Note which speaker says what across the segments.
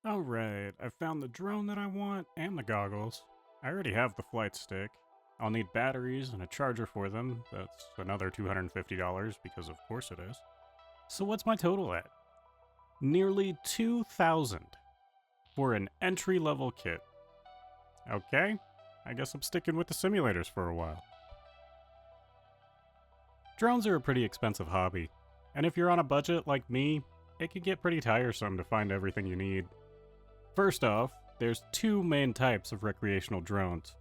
Speaker 1: Alright, I found the drone that I want and the goggles. I already have the flight stick. I'll need batteries and a charger for them. That's another $250 because of course it is. So what's my total at? Nearly 2,000 for an entry-level kit. Okay, I guess I'm sticking with the simulators for a while. Drones are a pretty expensive hobby, and if you're on a budget like me, it can get pretty tiresome to find everything you need. First off, there's two main types of recreational drones.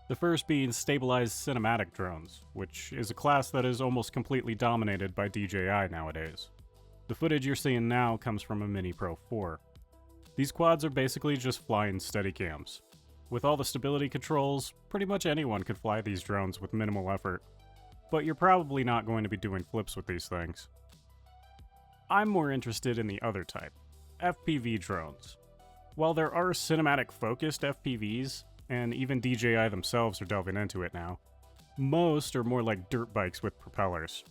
Speaker 1: The first being stabilized cinematic drones, which is a class that is almost completely dominated by DJI nowadays. The footage you're seeing now comes from a Mini Pro 4. These quads are basically just flying Steadicams. With all the stability controls, pretty much anyone could fly these drones with minimal effort. But you're probably not going to be doing flips with these things. I'm more interested in the other type, FPV drones. While there are cinematic-focused FPVs, and even DJI themselves are delving into it now, most are more like dirt bikes with propellers.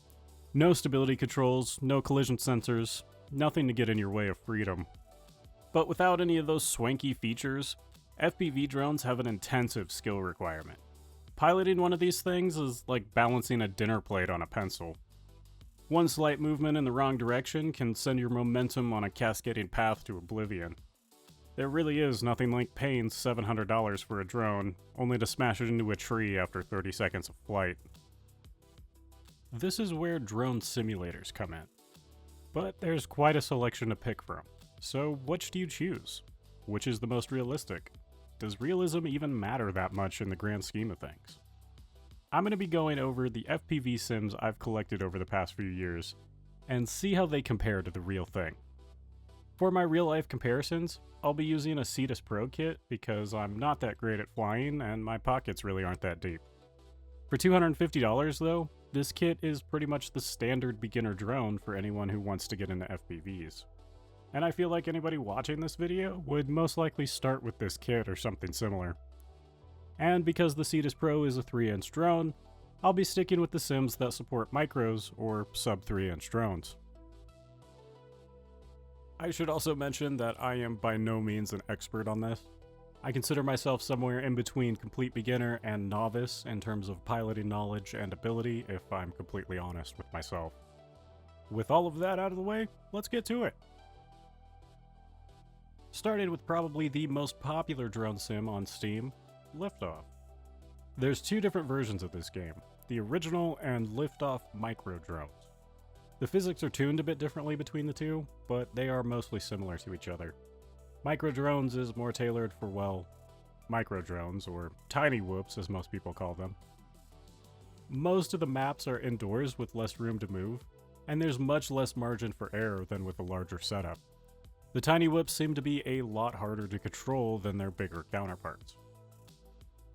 Speaker 1: No stability controls, no collision sensors, nothing to get in your way of freedom. But without any of those swanky features, FPV drones have an intensive skill requirement. Piloting one of these things is like balancing a dinner plate on a pencil. One slight movement in the wrong direction can send your momentum on a cascading path to oblivion. There really is nothing like paying $700 for a drone, only to smash it into a tree after 30 seconds of flight. This is where drone simulators come in. But there's quite a selection to pick from. So which do you choose? Which is the most realistic? Does realism even matter that much in the grand scheme of things? I'm going to be going over the FPV sims I've collected over the past few years, and see how they compare to the real thing. For my real-life comparisons, I'll be using a Cetus Pro kit because I'm not that great at flying and my pockets really aren't that deep. For $250 though, this kit is pretty much the standard beginner drone for anyone who wants to get into FPVs. And I feel like anybody watching this video would most likely start with this kit or something similar. And because the Cetus Pro is a 3-inch drone, I'll be sticking with the sims that support micros or sub 3-inch drones. I should also mention that I am by no means an expert on this. I consider myself somewhere in between complete beginner and novice in terms of piloting knowledge and ability, if I'm completely honest with myself. With all of that out of the way, let's get to it. Starting with probably the most popular drone sim on Steam, Liftoff. There's two different versions of this game, the original and Liftoff micro drones. The physics are tuned a bit differently between the two, but they are mostly similar to each other. Micro drones is more tailored for, well, micro drones, or tiny whoops as most people call them. Most of the maps are indoors with less room to move, and there's much less margin for error than with a larger setup. The tiny whoops seem to be a lot harder to control than their bigger counterparts.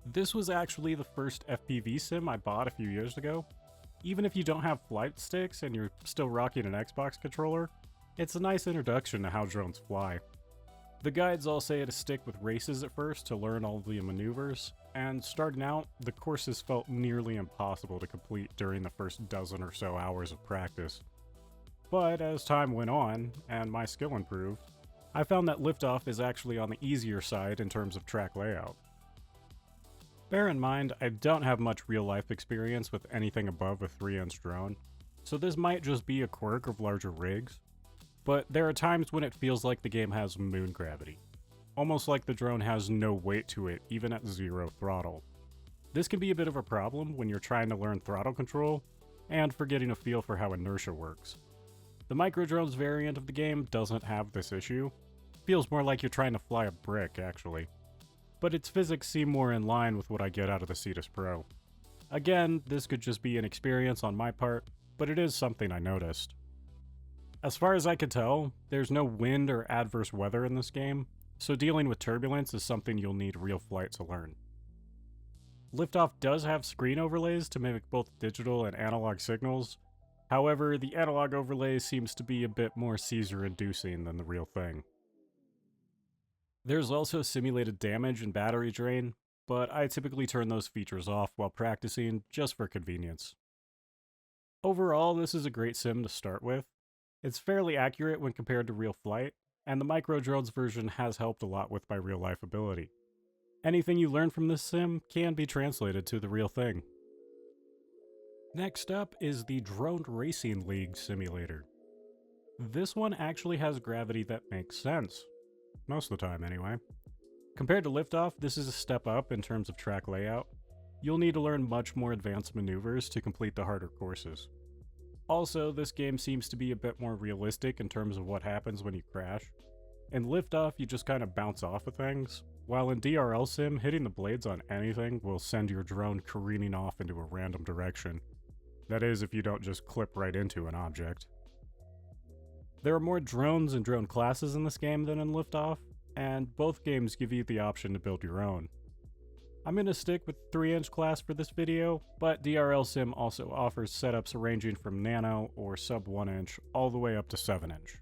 Speaker 1: This was actually the first FPV sim I bought a few years ago. Even if you don't have flight sticks and you're still rocking an Xbox controller, it's a nice introduction to how drones fly. The guides all say to stick with races at first to learn all the maneuvers, and starting out, the courses felt nearly impossible to complete during the first dozen or so hours of practice. But as time went on, and my skill improved, I found that Liftoff is actually on the easier side in terms of track layout. Bear in mind, I don't have much real-life experience with anything above a 3-inch drone, so this might just be a quirk of larger rigs, but there are times when it feels like the game has moon gravity. Almost like the drone has no weight to it, even at 0 throttle. This can be a bit of a problem when you're trying to learn throttle control, and for getting a feel for how inertia works. The micro drones variant of the game doesn't have this issue. Feels more like you're trying to fly a brick, actually. But its physics seem more in line with what I get out of the Cetus Pro. Again, this could just be an experience on my part, but it is something I noticed. As far as I can tell, there's no wind or adverse weather in this game, so dealing with turbulence is something you'll need real flight to learn. Liftoff does have screen overlays to mimic both digital and analog signals. However, the analog overlay seems to be a bit more seizure-inducing than the real thing. There's also simulated damage and battery drain, but I typically turn those features off while practicing just for convenience. Overall, this is a great sim to start with. It's fairly accurate when compared to real flight, and the micro drones version has helped a lot with my real life ability. Anything you learn from this sim can be translated to the real thing. Next up is the Drone Racing League simulator. This one actually has gravity that makes sense. Most of the time, anyway. Compared to Liftoff, this is a step up in terms of track layout. You'll need to learn much more advanced maneuvers to complete the harder courses. Also, this game seems to be a bit more realistic in terms of what happens when you crash. In Liftoff, you just kind of bounce off of things, while in DRL Sim, hitting the blades on anything will send your drone careening off into a random direction. That is, if you don't just clip right into an object. There are more drones and drone classes in this game than in Liftoff, and both games give you the option to build your own. I'm going to stick with the 3-inch class for this video, but DRL Sim also offers setups ranging from nano or sub 1-inch all the way up to 7-inch.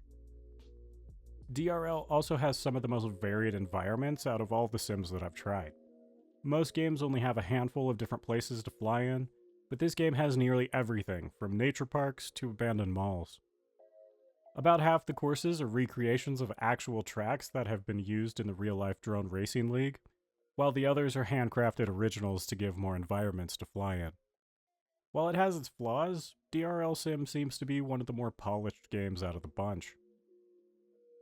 Speaker 1: DRL also has some of the most varied environments out of all the sims that I've tried. Most games only have a handful of different places to fly in, but this game has nearly everything from nature parks to abandoned malls. About half the courses are recreations of actual tracks that have been used in the real-life Drone Racing League, while the others are handcrafted originals to give more environments to fly in. While it has its flaws, DRL Sim seems to be one of the more polished games out of the bunch.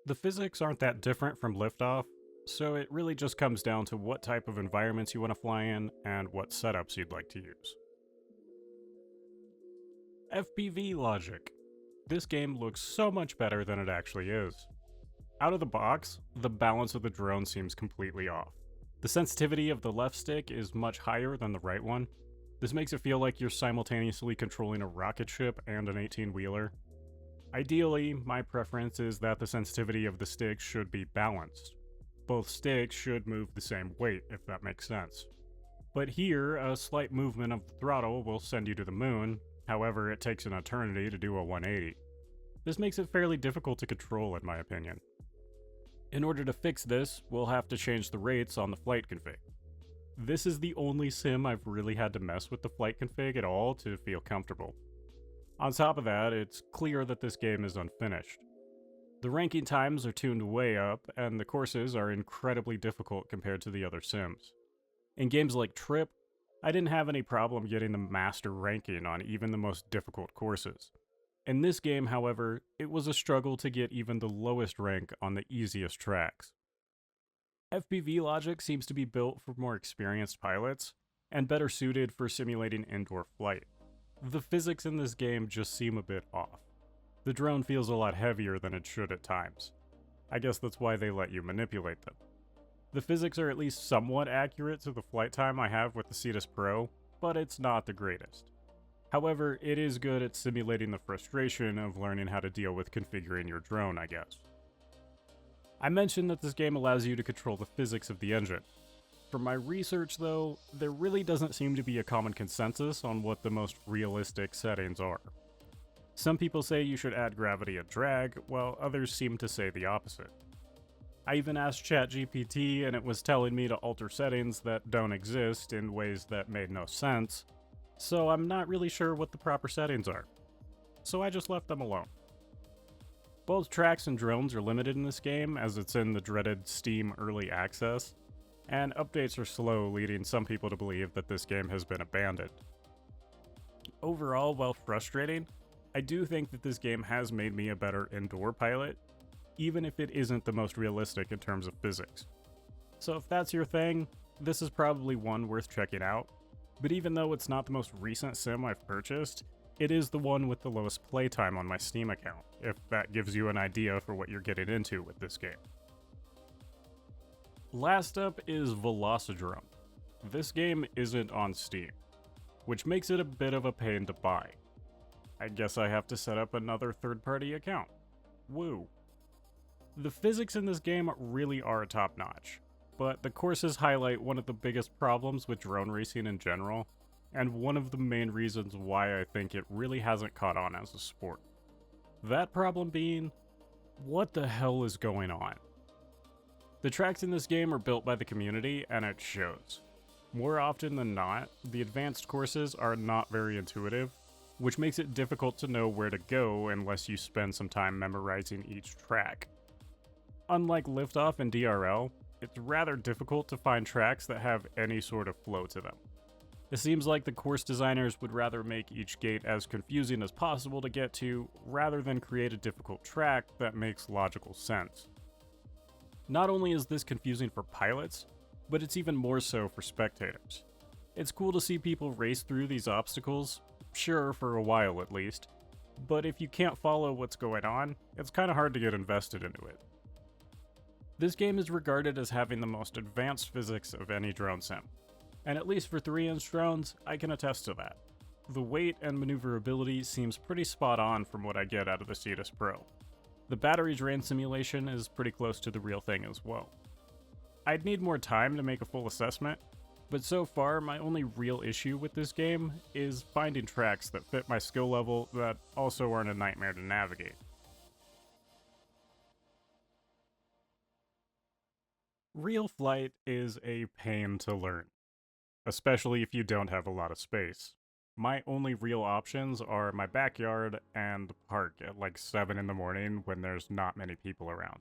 Speaker 1: The physics aren't that different from Liftoff, so it really just comes down to what type of environments you want to fly in and what setups you'd like to use. FPV logic. This game looks so much better than it actually is. Out of the box, the balance of the drone seems completely off. The sensitivity of the left stick is much higher than the right one. This makes it feel like you're simultaneously controlling a rocket ship and an 18-wheeler. Ideally, my preference is that the sensitivity of the sticks should be balanced. Both sticks should move the same weight, if that makes sense. But here, a slight movement of the throttle will send you to the moon. However, it takes an eternity to do a 180. This makes it fairly difficult to control, in my opinion. In order to fix this, we'll have to change the rates on the flight config. This is the only sim I've really had to mess with the flight config at all to feel comfortable. On top of that, it's clear that this game is unfinished. The ranking times are tuned way up, and the courses are incredibly difficult compared to the other sims. In games like Trip, I didn't have any problem getting the master ranking on even the most difficult courses. In this game, however, it was a struggle to get even the lowest rank on the easiest tracks. FPV logic seems to be built for more experienced pilots, and better suited for simulating indoor flight. The physics in this game just seem a bit off. The drone feels a lot heavier than it should at times. I guess that's why they let you manipulate them. The physics are at least somewhat accurate to the flight time I have with the Cetus Pro, but it's not the greatest. However, it is good at simulating the frustration of learning how to deal with configuring your drone, I guess. I mentioned that this game allows you to control the physics of the engine. From my research though, there really doesn't seem to be a common consensus on what the most realistic settings are. Some people say you should add gravity and drag, while others seem to say the opposite. I even asked ChatGPT and it was telling me to alter settings that don't exist in ways that made no sense, so I'm not really sure what the proper settings are. So I just left them alone. Both tracks and drones are limited in this game, as it's in the dreaded Steam Early Access, and updates are slow, leading some people to believe that this game has been abandoned. Overall, while frustrating, I do think that this game has made me a better indoor pilot, even if it isn't the most realistic in terms of physics. So if that's your thing, this is probably one worth checking out, but even though it's not the most recent sim I've purchased, it is the one with the lowest playtime on my Steam account, if that gives you an idea for what you're getting into with this game. Last up is Velocidrome. This game isn't on Steam, which makes it a bit of a pain to buy. I guess I have to set up another third-party account. Woo. The physics in this game really are top-notch, but the courses highlight one of the biggest problems with drone racing in general, and one of the main reasons why I think it really hasn't caught on as a sport. That problem being, what the hell is going on? The tracks in this game are built by the community, and it shows. More often than not, the advanced courses are not very intuitive, which makes it difficult to know where to go unless you spend some time memorizing each track. Unlike liftoff and DRL, it's rather difficult to find tracks that have any sort of flow to them. It seems like the course designers would rather make each gate as confusing as possible to get to, rather than create a difficult track that makes logical sense. Not only is this confusing for pilots, but it's even more so for spectators. It's cool to see people race through these obstacles, sure for a while at least, but if you can't follow what's going on, it's kinda hard to get invested into it. This game is regarded as having the most advanced physics of any drone sim, and at least for 3-inch drones, I can attest to that. The weight and maneuverability seems pretty spot on from what I get out of the Cetus Pro. The battery drain simulation is pretty close to the real thing as well. I'd need more time to make a full assessment, but so far my only real issue with this game is finding tracks that fit my skill level that also aren't a nightmare to navigate. Real flight is a pain to learn, especially if you don't have a lot of space. My only real options are my backyard and the park at like 7 in the morning when there's not many people around.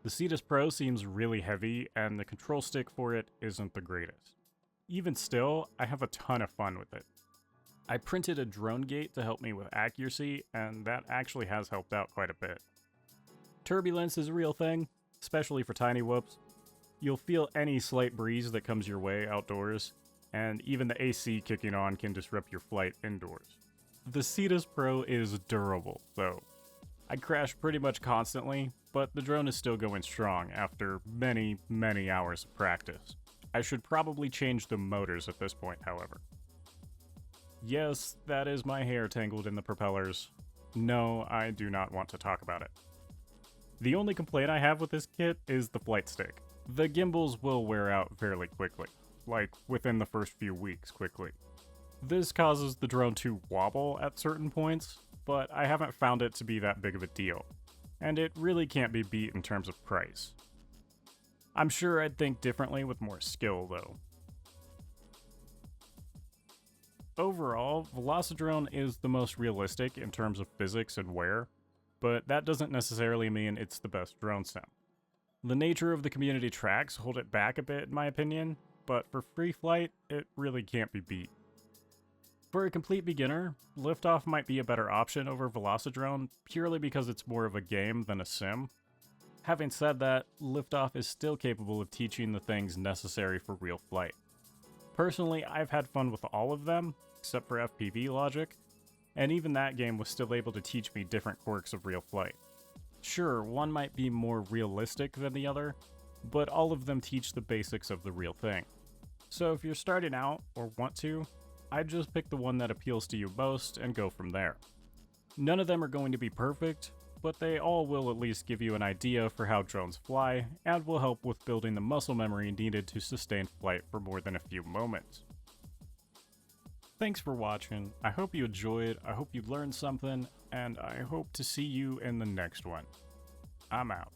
Speaker 1: The Cetus Pro seems really heavy and the control stick for it isn't the greatest. Even still, I have a ton of fun with it. I printed a drone gate to help me with accuracy, and that actually has helped out quite a bit. Turbulence is a real thing, especially for tiny whoops. You'll feel any slight breeze that comes your way outdoors, and even the AC kicking on can disrupt your flight indoors. The Cetus Pro is durable, though. I crash pretty much constantly, but the drone is still going strong after many, many hours of practice. I should probably change the motors at this point, however. Yes, that is my hair tangled in the propellers. No, I do not want to talk about it. The only complaint I have with this kit is the flight stick. The gimbals will wear out fairly quickly, like within the first few weeks quickly. This causes the drone to wobble at certain points, but I haven't found it to be that big of a deal, and it really can't be beat in terms of price. I'm sure I'd think differently with more skill, though. Overall, Velocidrone is the most realistic in terms of physics and wear, but that doesn't necessarily mean it's the best drone sim. The nature of the community tracks hold it back a bit in my opinion, but for free flight, it really can't be beat. For a complete beginner, Liftoff might be a better option over Velocidrone purely because it's more of a game than a sim. Having said that, Liftoff is still capable of teaching the things necessary for real flight. Personally, I've had fun with all of them, except for FPV logic, and even that game was still able to teach me different quirks of real flight. Sure, one might be more realistic than the other, but all of them teach the basics of the real thing. So if you're starting out, or want to, I'd just pick the one that appeals to you most and go from there. None of them are going to be perfect, but they all will at least give you an idea for how drones fly, and will help with building the muscle memory needed to sustain flight for more than a few moments. Thanks for watching, I hope you enjoyed, I hope you learned something, and I hope to see you in the next one. I'm out.